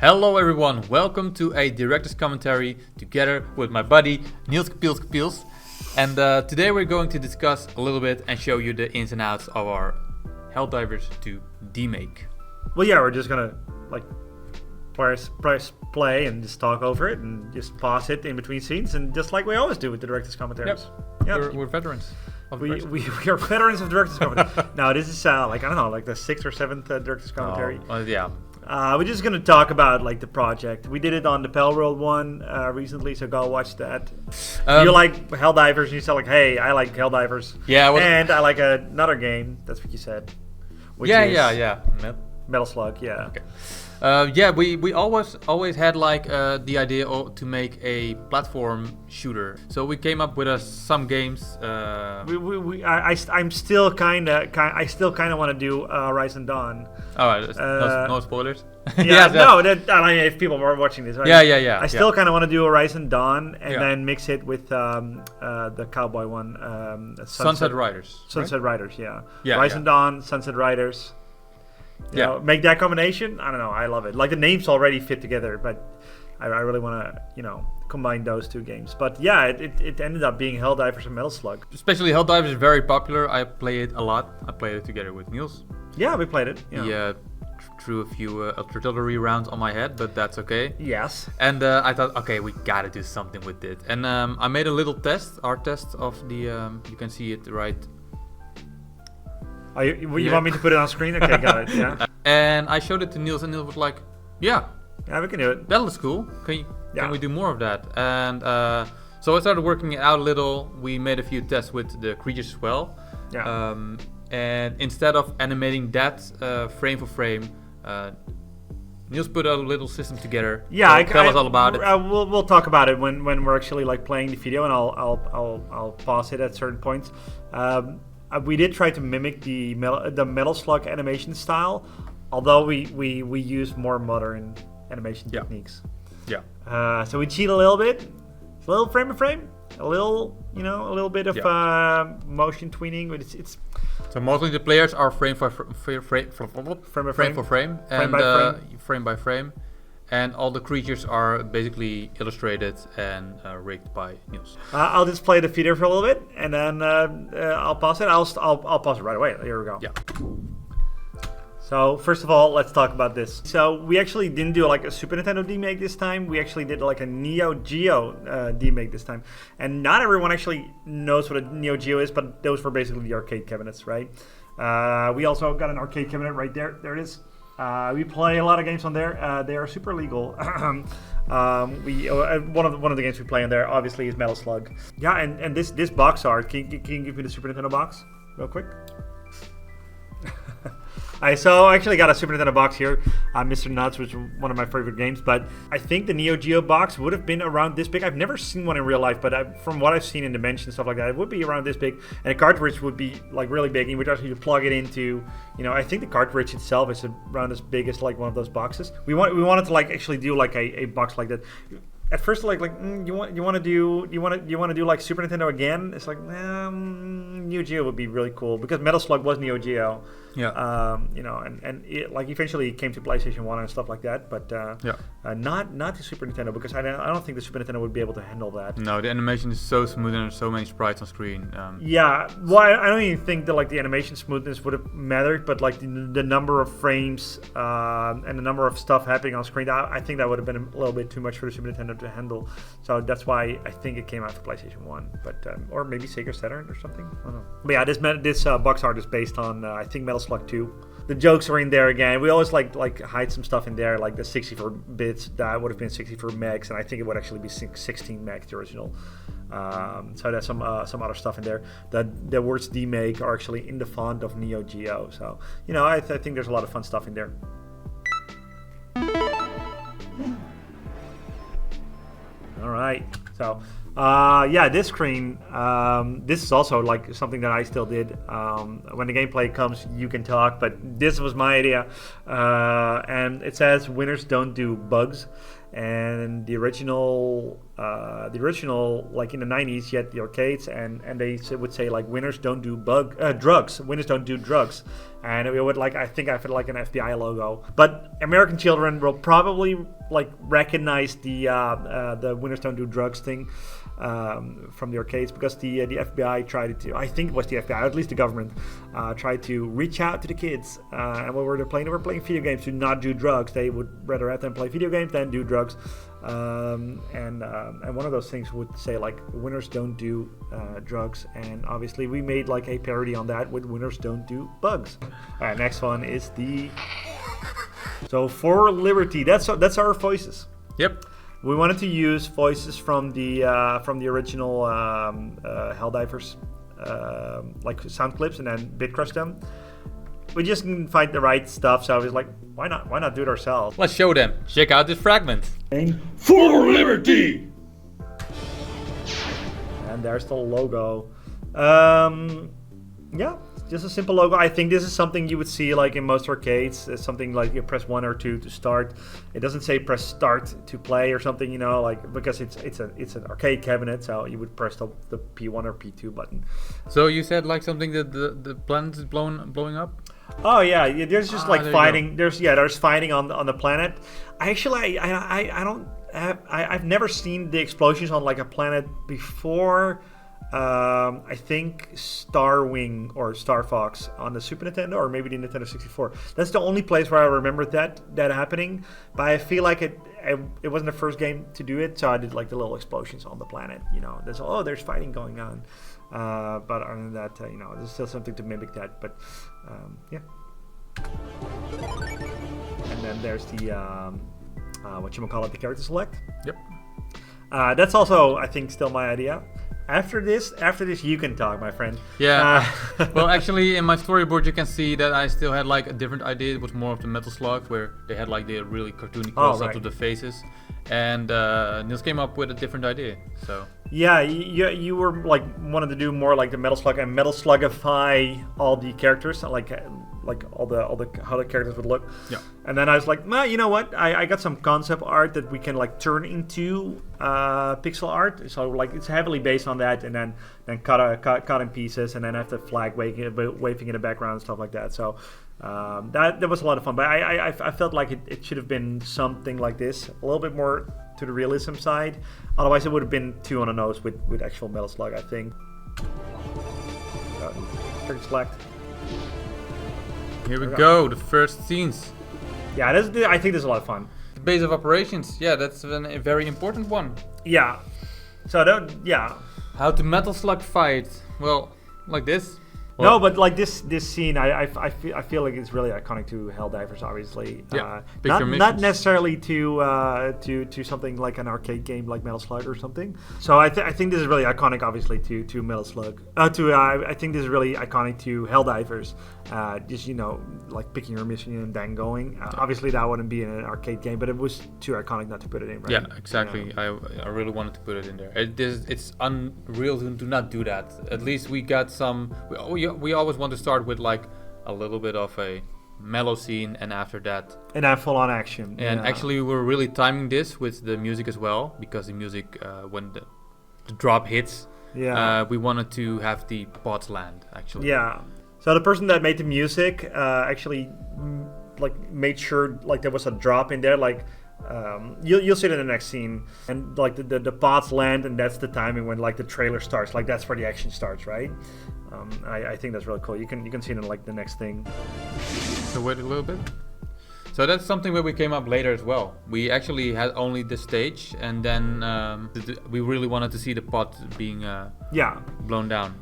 Hello everyone, welcome to a director's commentary together with my buddy Niels Beekes. And today we're going to discuss a little bit and show you the ins and outs of our Helldivers 2 Demake. Well, yeah, we're just gonna press play and just talk over it and just pause it in between scenes, and just like we always do with the director's commentaries. Yep. We're veterans. We are veterans of director's commentary. Now this is like the 6th or 7th director's commentary. Yeah. We're just gonna talk about like the project. We did it on the Pell World one recently, so go watch that. You like Helldivers, and you said like, "Hey, I like Helldivers." Yeah, and I like another game. That's what you said. Which yeah. Metal Slug. Yeah. Okay. We always had like the idea to make a platform shooter. So we came up with some games. I'm still kind of want to do Rise and Dawn. No spoilers. Yeah, no. I mean, if people are watching this, right? Yeah. I still kind of want to do a Rise and Dawn, and then mix it with the cowboy one, Sunset Riders. Sunset Riders, yeah. Rise and Dawn, Sunset Riders. You know, make that combination. I don't know. I love it. Like the names already fit together, but I really want to, combine those two games. But yeah, it ended up being Helldivers and Metal Slug. Especially Helldivers is very popular. I play it a lot. I played it together with Niels. Yeah, we played it. Yeah. He threw a few artillery rounds on my head, but that's okay. Yes. And I thought, okay, we gotta do something with it. And I made a little our test of the. You can see it right. You want me to put it on screen? Okay, got it. Yeah. And I showed it to Niels, and Niels was like, "Yeah, we can do it. That looks cool. Can we do more of that?" And so I started working it out a little. We made a few tests with the creatures as well. Yeah. And instead of animating that frame for frame, Niels put a little system together. Yeah, tell us all about it. We'll talk about it when we're actually like playing the video, and I'll pause it at certain points. We did try to mimic the Metal Slug animation style, although we used more modern animation techniques. Yeah. So we cheat a little bit, a little frame to frame, a little bit of motion tweening. It's so mostly the players are frame by frame, and all the creatures are basically illustrated and rigged by Niels. I'll just play the video for a little bit, and then I'll pause it. I'll pause it right away. Here we go. Yeah. So first of all, let's talk about this. So we actually didn't do like a Super Nintendo Demake this time. We actually did like a Neo Geo Demake this time. And not everyone actually knows what a Neo Geo is, but those were basically the arcade cabinets, right? We also got an arcade cabinet right there. There it is. We play a lot of games on there. They are super legal. One of the games we play on there obviously is Metal Slug. Yeah, and this box art. Can you give me the Super Nintendo box real quick? So I actually got a Super Nintendo box here, Mr. Nuts, which is one of my favorite games, but I think the Neo Geo box would have been around this big. I've never seen one in real life, but from what I've seen in Dimension and stuff like that, it would be around this big, and the cartridge would be like really big, and you would actually plug it into, I think the cartridge itself is around as big as like one of those boxes. We wanted to like actually do like a box like that. At first, you want to do like Super Nintendo again? It's like Neo Geo would be really cool because Metal Slug was Neo Geo. Yeah. And it, like eventually it came to PlayStation 1 and stuff like that, but not to Super Nintendo because I don't think the Super Nintendo would be able to handle that. No, the animation is so smooth and there's so many sprites on screen. Yeah, well, I don't even think that like the animation smoothness would have mattered, but like the number of frames and the number of stuff happening on screen, I think that would have been a little bit too much for the Super Nintendo to handle. So that's why I think it came out for PlayStation 1, but or maybe Sega Saturn or something. I don't know. But yeah, this box art is based on I think Metal Slug 2. The jokes are in there again. We always like hide some stuff in there, like the 64 bits that would have been 64 megs, and I think it would actually be 16 megs the original. So there's some other stuff in there. The words Demake are actually in the font of Neo Geo. So I think there's a lot of fun stuff in there. All right. So this screen, this is also like something that I still did. When the gameplay comes, you can talk, but this was my idea. And it says winners don't do bugs. And the original the original, like in the 90s, you had the arcades, and they would say like winners don't do drugs. Winners don't do drugs, and it would like I feel like an FBI logo. But American children will probably like recognize the winners don't do drugs thing from the arcades, because the FBI tried to, I think it was the FBI, or at least the government, tried to reach out to the kids, and when they were playing video games to not do drugs. They would rather have them play video games than do drugs. And one of those things would say like winners don't do drugs, and obviously we made like a parody on that with winners don't do bugs. All right, next one is so for Liberty. That's our voices. Yep. We wanted to use voices from the original Helldivers, like sound clips, and then bit crush them. We just didn't find the right stuff, so I was like, why not do it ourselves? Let's show them. Check out this fragment. For Liberty! And there's the logo. Yeah, just a simple logo. I think this is something you would see like in most arcades. It's something like you press 1 or 2 to start. It doesn't say press start to play or something, like, because it's an arcade cabinet, so you would press the P1 or P2 button. So you said like something that the planet is blowing up? Oh yeah, there's just like there fighting. There's fighting on the planet. I've never seen the explosions on like a planet before. I think Star Wing or Star Fox on the Super Nintendo, or maybe the Nintendo 64. That's the only place where I remember that happening. But I feel like it wasn't the first game to do it, so I did like the little explosions on the planet. There's fighting going on. But other than that, there's still something to mimic that. But yeah. And then there's the the character select. Yep. That's also, I think, still my idea. After this, you can talk, my friend. Yeah. Well, actually, in my storyboard, you can see that I still had like a different idea. It was more of the Metal Slug, where they had like the really cartoony close-ups of the faces, and Niels came up with a different idea. So. Yeah, you were like wanted to do more like the Metal Slug and Metal Slugify all the characters, like all the how the characters would look. Yeah. And then I was like, you know what? I got some concept art that we can like turn into pixel art. So like it's heavily based on that, and then cut in pieces, and then have the flag waving in the background and stuff like that. So that was a lot of fun. But I felt like it should have been something like this, a little bit more to the realism side. Otherwise, it would have been too on the nose with actual Metal Slug, I think. Trigger select. Here we go, the first scenes. Yeah, I think this is a lot of fun. The base of operations, yeah, that's a very important one. Yeah. So yeah. How to Metal Slug fight? Well, like this. No, but like this scene, I feel like it's really iconic to Helldivers, obviously. Yeah, not necessarily to something like an arcade game like Metal Slug or something. So I think this is really iconic, obviously, to Metal Slug. I think this is really iconic to Helldivers. Just like picking your mission and then going. Obviously, that wouldn't be in an arcade game, but it was too iconic not to put it in. Right? Yeah, exactly. I really wanted to put it in there. It's unreal to not do that. At least we got some. We always want to start with like a little bit of a mellow scene, and after that full on action. And actually we were really timing this with the music as well, because the music when the drop hits, we wanted to have the bots land actually. Yeah. So the person that made the music actually like made sure like there was a drop in there, like you'll see it in the next scene, and like the bots land, and that's the timing when like the trailer starts, like that's where the action starts, right? I think that's really cool. You can see it in like the next thing. So wait a little bit. So that's something where we came up later as well. We actually had only the stage, and then we really wanted to see the pot being blown down.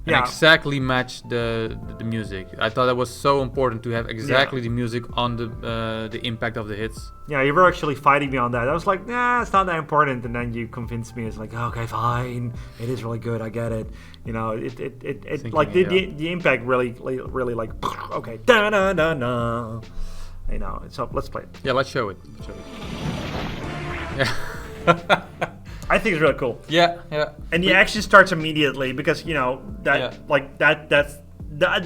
And exactly match the music. I thought that was so important to have exactly the music on the impact of the hits. Yeah, you were actually fighting me on that. I was like, nah, it's not that important, and then you convinced me. It's like, okay, fine, it is really good. I get it. It like the impact really like okay, da da da da. So let's play it. Yeah, let's show it. Yeah. I think it's really cool. Yeah. And the action starts immediately, because that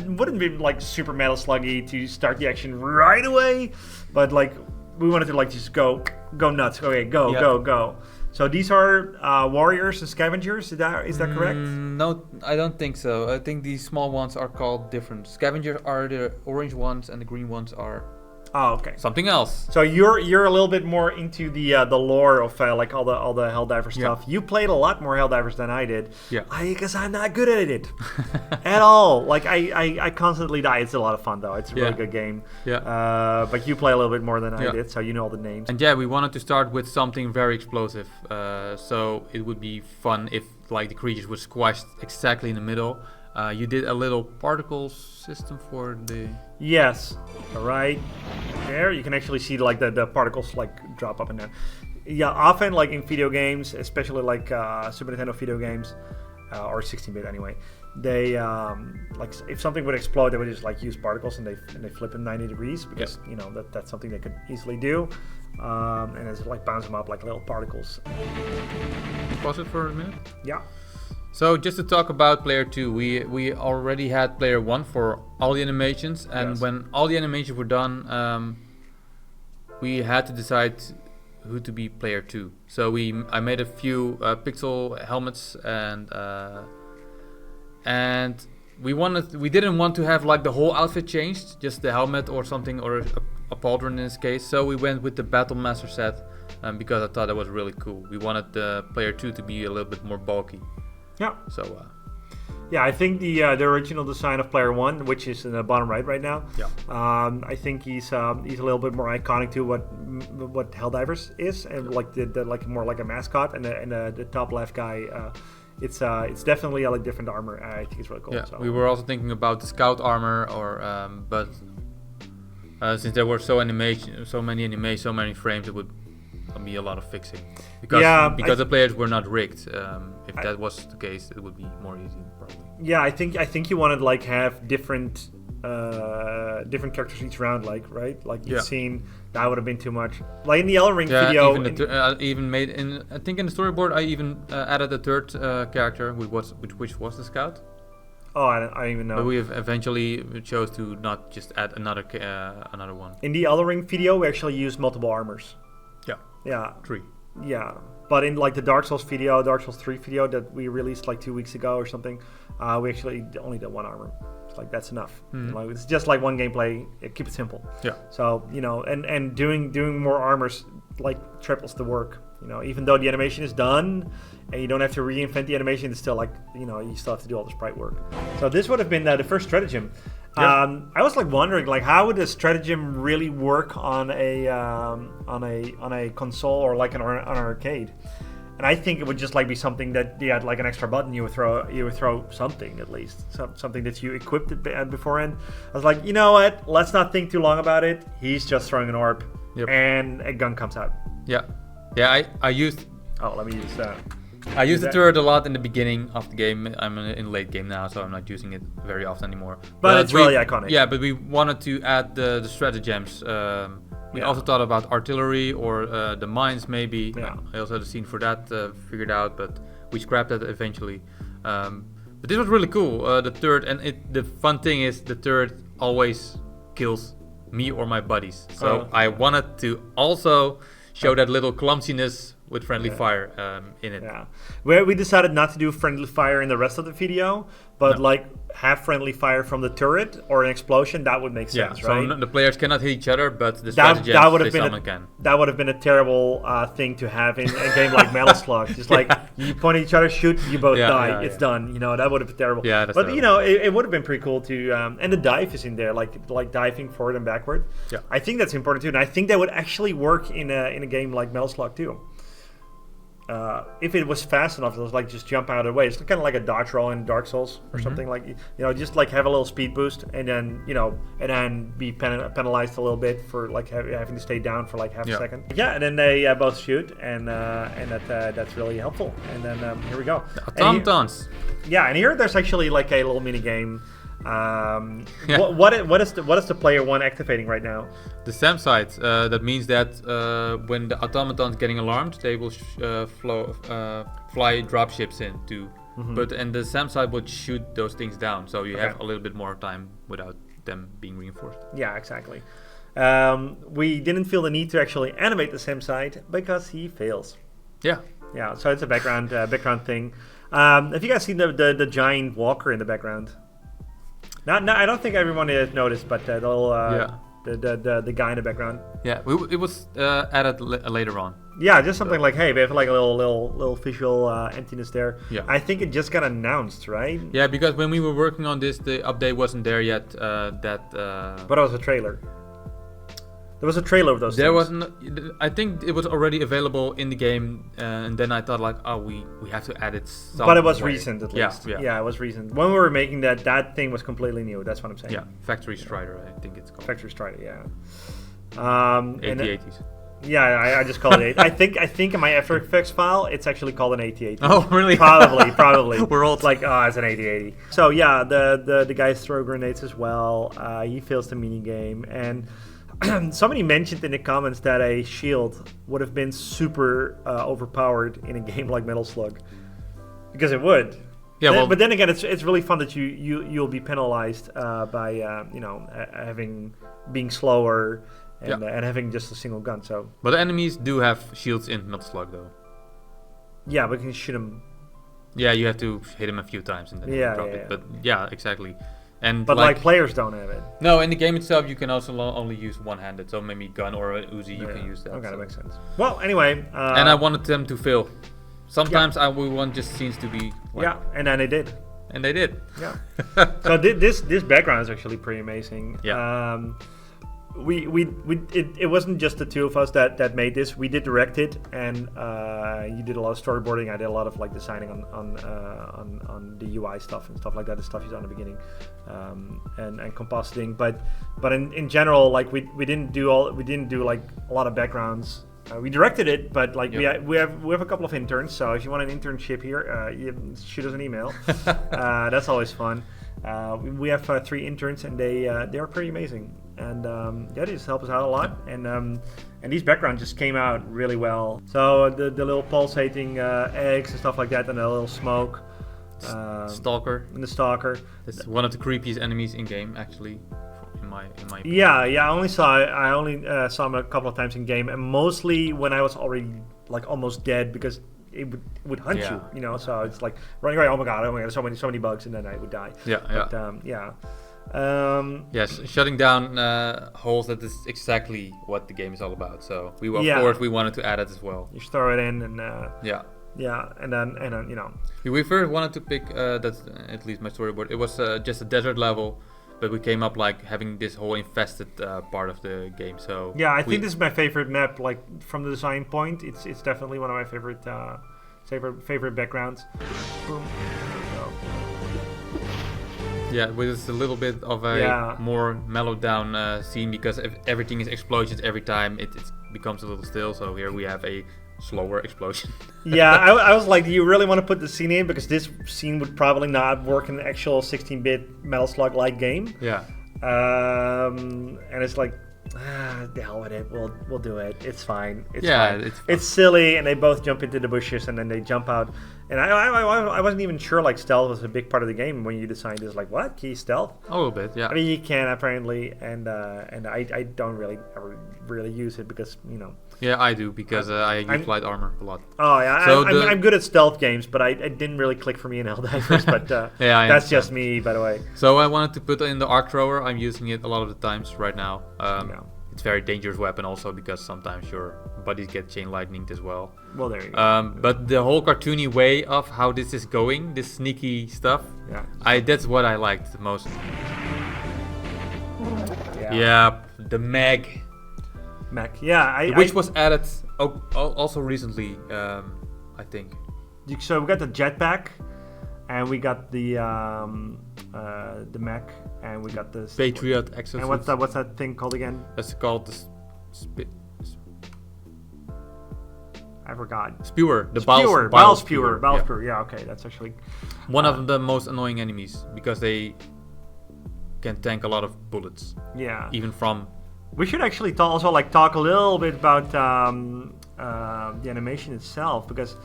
wouldn't be like super Metal Sluggy to start the action right away, but like we wanted to like just go nuts. Okay, go. So these are warriors and scavengers. Is that correct? No, I don't think so. I think these small ones are called different. Scavengers are the orange ones, and the green ones are Oh, okay. something else. So you're a little bit more into the lore of like all the Helldiver stuff. You played a lot more Helldivers than I did. Yeah. Because I'm not good at it at all. Like I constantly die. It's a lot of fun though. It's a really good game. Yeah. But you play a little bit more than I did, so you know all the names. And yeah, we wanted to start with something very explosive. So it would be fun if like the creatures were squashed exactly in the middle. You did a little particle system for the... Yes, right there. You can actually see like the particles like drop up and down. Yeah, often like in video games, especially like Super Nintendo video games, or 16-bit anyway, they like if something would explode, they would just like use particles and they flip in 90 degrees because you know that's something they could easily do, and it's like bounce them up like little particles. Pause it for a minute. Yeah. So just to talk about player 2, we already had player 1 for all the animations, and when all the animations were done, we had to decide who to be player 2. So I made a few pixel helmets, and we didn't want to have like the whole outfit changed, just the helmet or something, or a pauldron in this case. So we went with the Battle Master set because I thought that was really cool. We wanted the player 2 to be a little bit more bulky. Yeah. So. Yeah, I think the original design of Player 1, which is in the bottom right now. Yeah. I think he's a little bit more iconic to what Helldivers is, and like the like more like a mascot, and the top left guy. It's definitely a different armor. I think it's really cool. Yeah. So. We were also thinking about the scout armor, or but since there were so many frames, it would be a lot of fixing because the players were not rigged. If that was the case, it would be more easy probably. Yeah, I think you wanted like have different characters each round, like right, like you've seen that would have been too much. Like in the Elden Ring video, even made in I think in the storyboard I even added a third character, which was the scout. Oh, I don't even know. But we have eventually chose to not just add another one. In the Elden Ring video, we actually used multiple armors. Yeah. 3. Yeah. But in like the Dark Souls 3 video that we released like 2 weeks ago or something, we actually only did one armor. It's like that's enough. Like, it's just like one gameplay. Keep it simple. Yeah. So and doing more armors like triples the work. Even though the animation is done and you don't have to reinvent the animation, it's still like you still have to do all the sprite work. So this would have been the first stratagem. Yeah. I was like wondering like how would a stratagem really work on a console or like on an arcade, and I think it would just like be something that you had like an extra button you would throw something at least something that you equipped it beforehand. I was like, you know what? Let's not think too long about it. He's just throwing an orb, and a gun comes out. Yeah. I used. Oh, let me use that. I used the turret a lot in the beginning of the game. I'm in late game now, so I'm not using it very often anymore. But it's really iconic. Yeah, but we wanted to add the stratagems. We also thought about artillery or the mines maybe. Yeah. I also had a scene for that figured out, but we scrapped that eventually. But this was really cool. The turret, and the fun thing is the turret always kills me or my buddies. So I wanted to also show that little clumsiness with friendly fire in it. Yeah, we decided not to do friendly fire in the rest of the video, but like have friendly fire from the turret or an explosion. That would make sense, right? So the players cannot hit each other, but the strategists can. That would have been a terrible thing to have in a game like Metal Slug. Just like you point at each other, shoot, you both die. It's done. That would have been terrible. Yeah, that's but terrible. It would have been pretty cool to. And the dive is in there, like diving forward and backward. Yeah, I think that's important too, and I think that would actually work in a game like Metal Slug too. If it was fast enough, it was like just jump out of the way. It's kind of like a dodge roll in Dark Souls or something, like just like have a little speed boost and then be penalized a little bit for like having to stay down for like half a second. Yeah, and then they both shoot, and that's really helpful. And then here we go. Automatons. Yeah, and here there's actually like a little mini game. What is the player 1 activating right now? The Samite. That means that when the automatons getting alarmed, they will fly dropships in too. And the Samite would shoot those things down, so you have a little bit more time without them being reinforced. Yeah, exactly. We didn't feel the need to actually animate the Samite because he fails. Yeah. Yeah, so it's a background thing. Have you guys seen the giant walker in the background? No, I don't think everyone has noticed, but the little the guy in the background. Yeah, it was added later on. Yeah, just something like, hey, we have like a little visual emptiness there. Yeah. I think it just got announced, right? Yeah, because when we were working on this, the update wasn't there yet. But it was a trailer. There was a trailer of those There things. wasn't. I think it was already available in the game, and then I thought like, oh, we have to add it. But it was way. recent at least. Yeah. Yeah, it was recent. When we were making that thing was completely new. That's what I'm saying. Yeah, Factory Strider, I think it's called. Factory Strider, yeah. 8080s. Yeah, I just called it 8. I think in my After Effects file, it's actually called an 8080. Oh, really? Probably. We're all it's like, it's an 8080. So yeah, the guys throw grenades as well. He fails the mini game, and somebody mentioned in the comments that a shield would have been super overpowered in a game like Metal Slug, because it would. Yeah, but then again, it's really fun that you'll be penalized by being slower. And having just a single gun, so. But the enemies do have shields in Metal Slug, though. Yeah, but you can shoot them. Yeah, you have to hit him a few times and then drop it. But yeah, exactly. But like players don't have it. No, in the game itself, you can also only use one-handed. So maybe gun or a Uzi, you can use that. Okay, that makes sense. Well, anyway. And I wanted them to fail. Sometimes we want just scenes to be. Yeah, and then they did. And they did. Yeah. So this background is actually pretty amazing. Yeah. It wasn't just the two of us that made this. We did direct it, and you did a lot of storyboarding. I did a lot of like designing on the UI stuff and stuff like that. The stuff you saw in the beginning, and compositing. But in general, like we didn't do like a lot of backgrounds. We directed it, but like we have a couple of interns. So if you want an internship here, you shoot us an email. That's always fun. We have 3 interns, and they are pretty amazing. And they just help us out a lot, and these backgrounds just came out really well. So the little pulsating eggs and stuff like that, and a little smoke. Stalker. And the stalker. That's one of the creepiest enemies in game, actually. In my opinion. Yeah. I only saw him a couple of times in game, and mostly when I was already like almost dead, because it would hunt you, So it's like running away. Oh my god! There's so many bugs, and then I would die. Yes, shutting down holes. That is exactly what the game is all about. So of course we wanted to add it as well. You throw it in, and and then We first wanted to pick that's at least my storyboard. It was just a desert level, but we came up like having this whole infested part of the game. So I think this is my favorite map. Like from the design point, it's definitely one of my favorite backgrounds. Boom. There we go. Yeah, with a little bit of a more mellowed down scene, because if everything is explosions every time, it becomes a little still. So here we have a slower explosion. I was like, do you really want to put the scene in? Because this scene would probably not work in an actual 16-bit Metal Slug-like game. Yeah. And it's like, the hell with it. We'll do it. It's fine. It's fine. It's silly, and they both jump into the bushes, and then they jump out. And I wasn't even sure like stealth was a big part of the game when you designed this. Like, what? Can you stealth? A little bit, yeah. I mean, you can apparently, and I don't really ever really use it because Yeah, I do, because I use light armor a lot. Oh yeah, so I'm good at stealth games, but it didn't really click for me in Helldivers. But that's just me, by the way. So I wanted to put in the arc thrower. I'm using it a lot of the times right now. It's a very dangerous weapon also, because sometimes your buddies get chain lightninged as well. Well, there you go. But the whole cartoony way of how this is going, this sneaky stuff, that's what I liked the most. Yeah, the Meg. Which was added also recently, I think. So we got the jetpack, and we got the mech, and we got the Patriot exosuit. And what's that thing called again? That's called the I forgot. Spewer. The Bile Spewer. Yeah, okay, that's actually one of the most annoying enemies, because they can tank a lot of bullets. Yeah. Even from. We should actually talk a little bit about the animation itself, because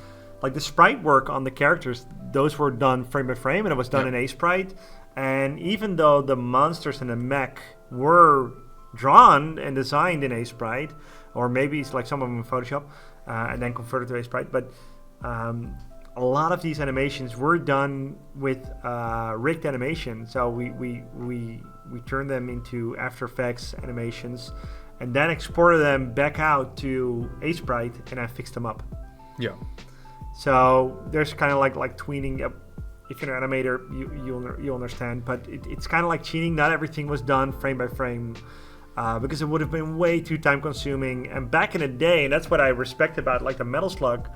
like the sprite work on the characters, those were done frame by frame, and it was done in A-Sprite. And even though the monsters and the mech were drawn and designed in A-Sprite, or maybe it's like some of them in Photoshop and then converted to A-Sprite, but a lot of these animations were done with rigged animation. So we turned them into After Effects animations and then exported them back out to Sprite and I fixed them up. Yeah. So there's kind of like tweening. If you're an animator, you'll understand. But it's kind of like cheating. Not everything was done frame by frame. Because it would have been way too time consuming. And back in the day, and that's what I respect about like the Metal Slug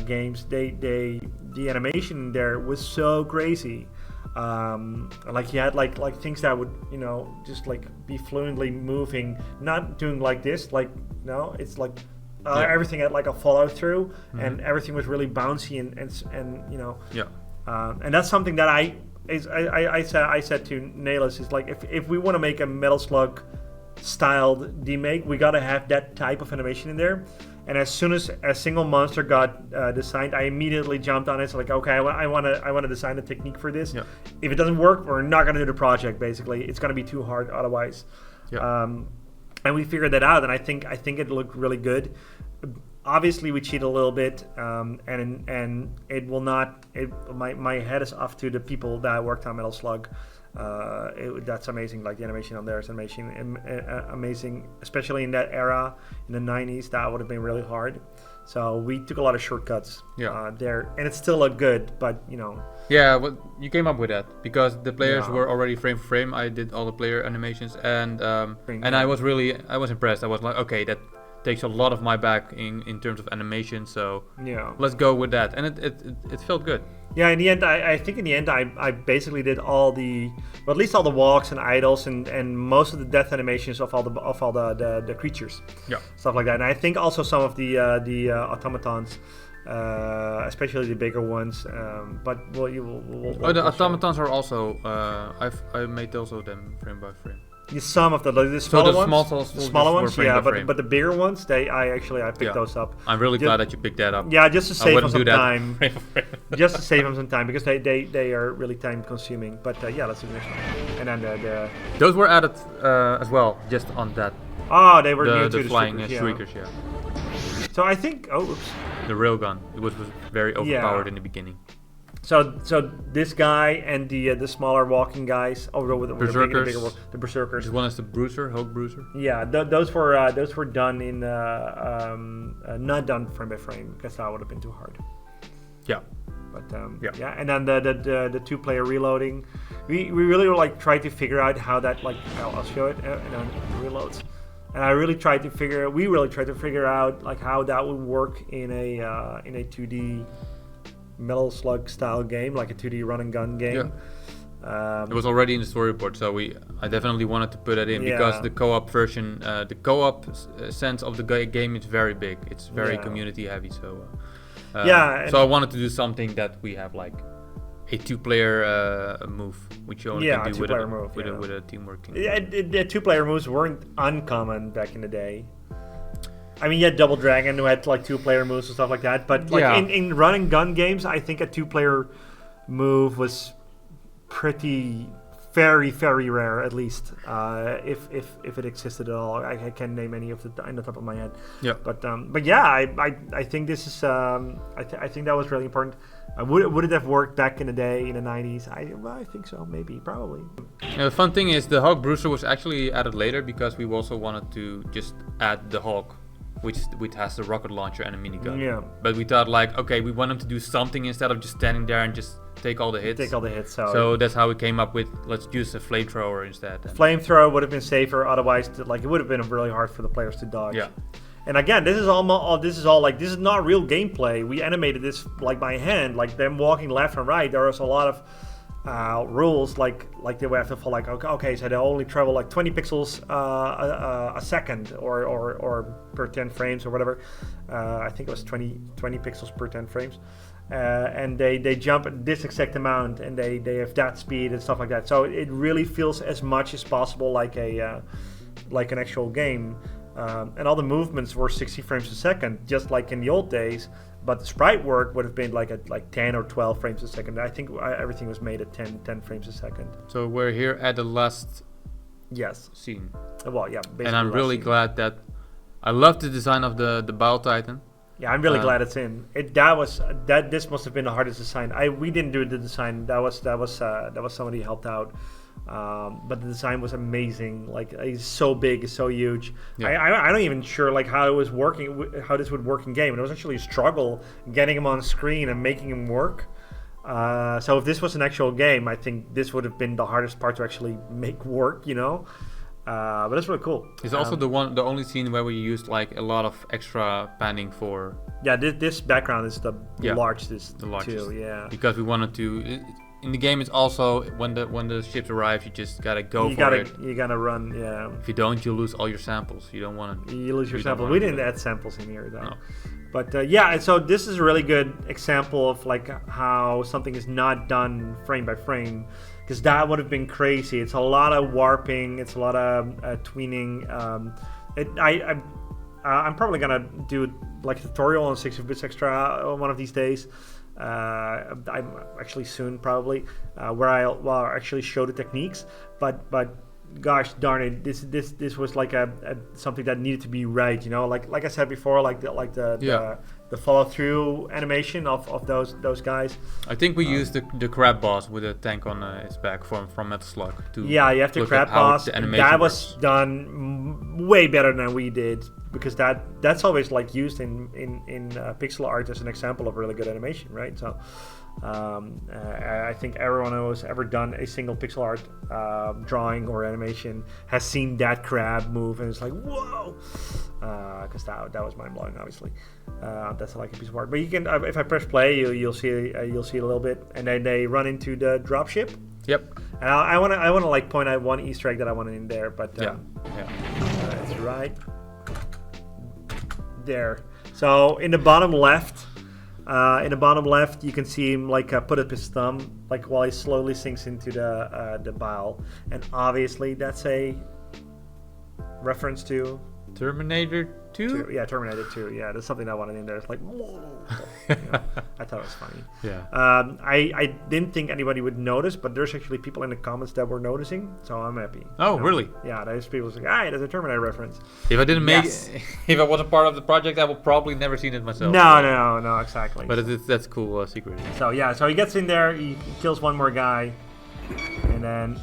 games, the animation there was so crazy. Like you had like things that would just like be fluently moving, not doing like this, like no, it's like everything had like a follow through, and everything was really bouncy and and that's something that I said to Nelis is like if we want to make a Metal Slug styled Demake, we gotta have that type of animation in there. And as soon as a single monster got designed, I immediately jumped on it. So like, okay, I want to design a technique for this. Yeah. If it doesn't work, we're not gonna do the project. Basically, it's gonna be too hard otherwise. Yeah. And we figured that out, and I think it looked really good. Obviously, we cheated a little bit, and it will not. My head is off to the people that worked on Metal Slug. That's amazing. Like the animation on there is amazing, especially in that era in the 90s. That would have been really hard. So we took a lot of shortcuts there, and it still looked good. But yeah, well, you came up with that because the players were already frame for frame. I did all the player animations, and I was impressed. I was like, okay, that takes a lot of my back in terms of animation, so let's go with that, and it felt good. Yeah, in the end, I think in the end I basically did at least all the walks and idols and most of the death animations of all the creatures, stuff like that. And I think also some of the automatons, especially the bigger ones. But the automatons are also I made also them frame by frame. Some of the smaller ones, but the bigger ones, I picked those up. I'm really glad that you picked that up. Yeah, just to save them some time. Just to save them some time because they are really time consuming. But let's do the next one. And then those were added as well, just on that. Oh, they were new to the flying shriekers. Yeah. So I think the railgun. It was very overpowered in the beginning. So this guy and the smaller walking guys with the berserkers, the berserkers. This one is the Bruiser, Hulk Bruiser. Yeah, those were done in not done frame by frame because that would have been too hard. Yeah. But and then the 2-player reloading, we really tried to figure out how that I'll show it and then it reloads. And we really tried to figure out like how that would work in a 2D Metal Slug style game, like a 2D run and gun game. Yeah. It was already in the storyboard, so I definitely wanted to put it in because the co-op version, the co-op sense of the game is very big. It's very community heavy, so so I wanted to do something that we have like a 2-player move, which you only can do with a teamwork. The 2-player moves weren't uncommon back in the day. I mean, you had Double Dragon who had like 2-player moves and stuff like that, but in run and gun games, I think a 2-player move was very, very rare, at least if it existed at all. I can't name any of the on the top of my head. Yeah. But yeah, I think this is I think that was really important. Would it have worked back in the day in the 90s? I think so, maybe, probably. Yeah, the fun thing is the Hulk Bruiser was actually added later because we also wanted to just add the Hulk, which has the rocket launcher and a minigun. Yeah. But we thought okay, we want him to do something instead of just standing there and just take all the hits. So that's how we came up with let's use a flamethrower instead. Flamethrower would have been safer. Otherwise, it would have been really hard for the players to dodge. Yeah. And again, this is this is not real gameplay. We animated this by hand, like them walking left and right. There was a lot of rules, like they would have to follow. Okay, so they only travel 20 pixels a second, or per 10 frames or whatever. I think it was 20 pixels per 10 frames, and they jump this exact amount, and they have that speed and stuff like that. So it really feels as much as possible like an actual game. And all the movements were 60 frames a second, just like in the old days. But the sprite work would have been at 10 or 12 frames a second. I think everything was made at 10 frames a second. So we're here at the last scene. Well, yeah. And I'm really glad that I love the design of the Bile Titan. Yeah, I'm really glad it's in. This must have been the hardest design. We didn't do the design. That was somebody helped out. But the design was amazing. Like, it's so big, it's so huge. Yeah. I don't even sure like how it was working, how this would work in game. And it was actually a struggle getting him on screen and making him work. So if this was an actual game, I think this would have been the hardest part to actually make work. You know. But it's really cool. It's also the only scene where we used like a lot of extra panning for. Yeah, this background is the largest too. Yeah. Because we wanted to. In the game, it's also when the ships arrive, you just gotta go for it. You gotta run. Yeah. If you don't, you lose all your samples. You don't want to. You lose your samples. We didn't add samples in here though. No. But yeah, and so this is a really good example of like how something is not done frame by frame. Because that would have been crazy. It's a lot of warping. It's a lot of tweening. I'm probably gonna do like a tutorial on 60-bits extra one of these days. I'm actually soon probably where I'll actually show the techniques. But gosh darn it, this was like a something that needed to be right. You know, like I said before, the follow through animation of those guys. I think we used the crab boss with a tank on his back from Metal Slug to. Yeah, you have the crab boss. That was done way better than we did, because that's always like used in pixel art as an example of really good animation, right? So I think everyone who has ever done a single pixel art drawing or animation has seen that crab move, and it's like, whoa, because that was mind blowing. Obviously, that's like a piece of art. But you can, if I press play, you'll see a little bit, and then they run into the dropship. Yep. And I want to like point out one Easter egg that I wanted in there, but it's right there. So in the bottom left. You can see him like put up his thumb, like while he slowly sinks into the bile, and obviously that's a reference to Terminator 2. Yeah, Terminator 2. Yeah, there's something I wanted in there. It's like, whoa. You know, I thought it was funny. Yeah. I didn't think anybody would notice, but there's actually people in the comments that were noticing, so I'm happy. Oh, really? Yeah, there's people saying, "Ah, there's a Terminator reference." If I didn't if I wasn't part of the project, I would probably never seen it myself. No, exactly. But that's cool secret. So yeah, so he gets in there, he kills one more guy, and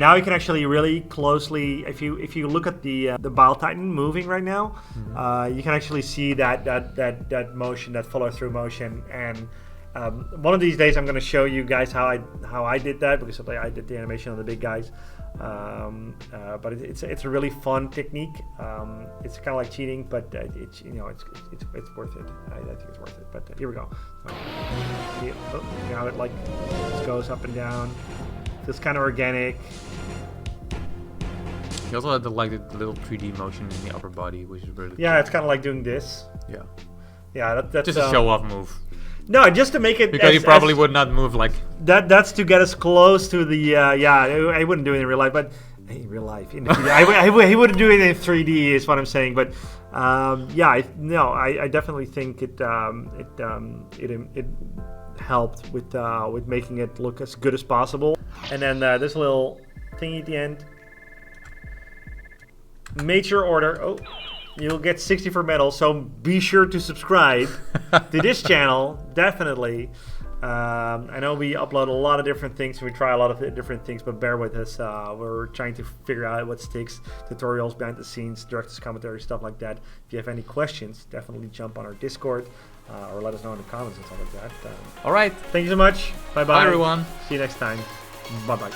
now you can actually really closely, if you look at the Bile Titan moving right now, you can actually see that motion, that follow through motion. And one of these days I'm going to show you guys how I did that, because I did the animation on the big guys. But it's a really fun technique. It's kind of like cheating, but it's worth it. I think it's worth it. But here we go. So, now it like just goes up and down. It's kind of organic. You also had the little 3D motion in the upper body, which is really cool. It's kind of like doing this. Yeah, that's just a show-off move. No, just to make it, because you probably would not move like that. That's to get us close to the. I wouldn't do it in real life, but in real life, in the 3D, I wouldn't do it in 3D. Is what I'm saying. But I definitely think it helped with making it look as good as possible. And then this little thingy at the end. Made your order. Oh, you'll get 64 medals. So be sure to subscribe to this channel. Definitely. I know we upload a lot of different things. We try a lot of different things, but bear with us. We're trying to figure out what sticks. Tutorials, behind the scenes, director's commentary, stuff like that. If you have any questions, definitely jump on our Discord or let us know in the comments and stuff like that. All right. Thank you so much. Bye-bye. Bye, everyone. See you next time. Bye-bye.